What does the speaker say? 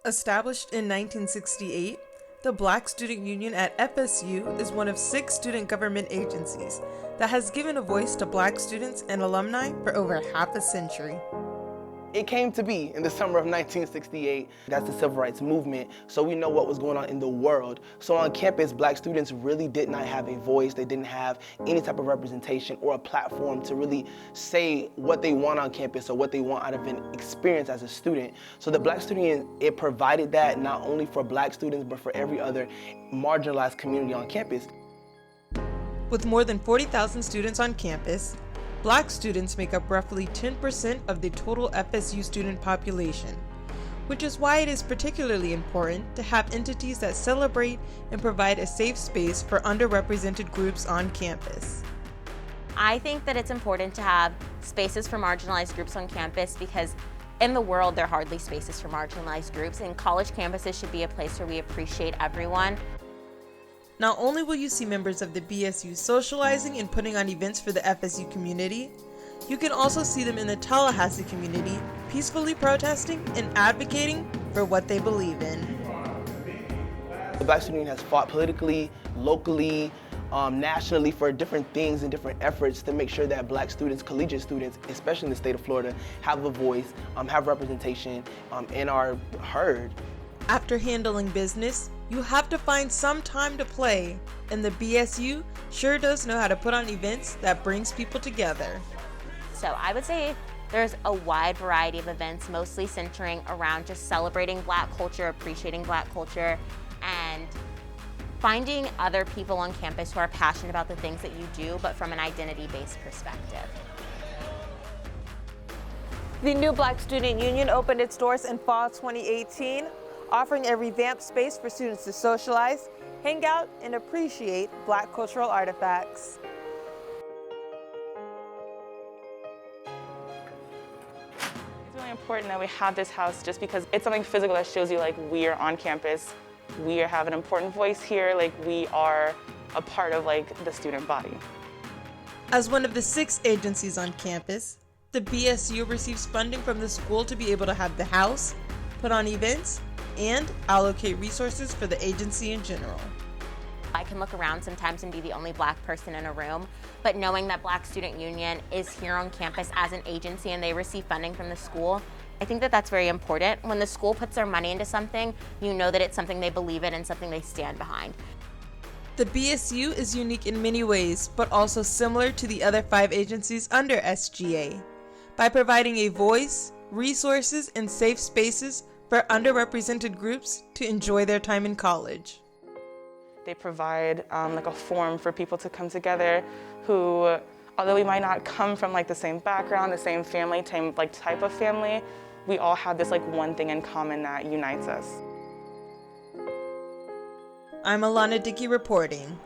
Established in 1968, the Black Student Union at FSU is one of 6 student government agencies that has given a voice to Black students and alumni for over half a century. It came to be in the summer of 1968. That's the civil rights movement, so we know what was going on in the world. So on campus, Black students really did not have a voice. They didn't have any type of representation or a platform to really say what they want on campus or what they want out of an experience as a student. So the Black Student Union, it provided that not only for Black students, but for every other marginalized community on campus. With more than 40,000 students on campus, Black students make up roughly 10% of the total FSU student population, which is why it is particularly important to have entities that celebrate and provide a safe space for underrepresented groups on campus. I think that it's important to have spaces for marginalized groups on campus because in the world there are hardly spaces for marginalized groups, and college campuses should be a place where we appreciate everyone. Not only will you see members of the BSU socializing and putting on events for the FSU community, you can also see them in the Tallahassee community peacefully protesting and advocating for what they believe in. The Black Student Union has fought politically, locally, nationally for different things and different efforts to make sure that Black students, collegiate students, especially in the state of Florida, have a voice, have representation, and are heard. After handling business, you have to find some time to play, and the BSU sure does know how to put on events that brings people together. So I would say there's a wide variety of events, mostly centering around just celebrating Black culture, appreciating Black culture, and finding other people on campus who are passionate about the things that you do, but from an identity-based perspective. The new Black Student Union opened its doors in fall 2018, offering a revamped space for students to socialize, hang out, and appreciate Black cultural artifacts. It's really important that we have this house just because it's something physical that shows you like we are on campus, we have an important voice here, like we are a part of like the student body. As one of the 6 agencies on campus, the BSU receives funding from the school to be able to have the house, put on events, and allocate resources for the agency in general. I can look around sometimes and be the only Black person in a room, but knowing that Black Student Union is here on campus as an agency and they receive funding from the school, I think that that's very important. When the school puts their money into something, you know that it's something they believe in and something they stand behind. The BSU is unique in many ways, but also similar to the other 5 agencies under SGA, by providing a voice, resources, and safe spaces for underrepresented groups to enjoy their time in college. They provide like a forum for people to come together who, although we might not come from like the same background, the same family, type of family, we all have this like one thing in common that unites us. I'm Alana Dickey reporting.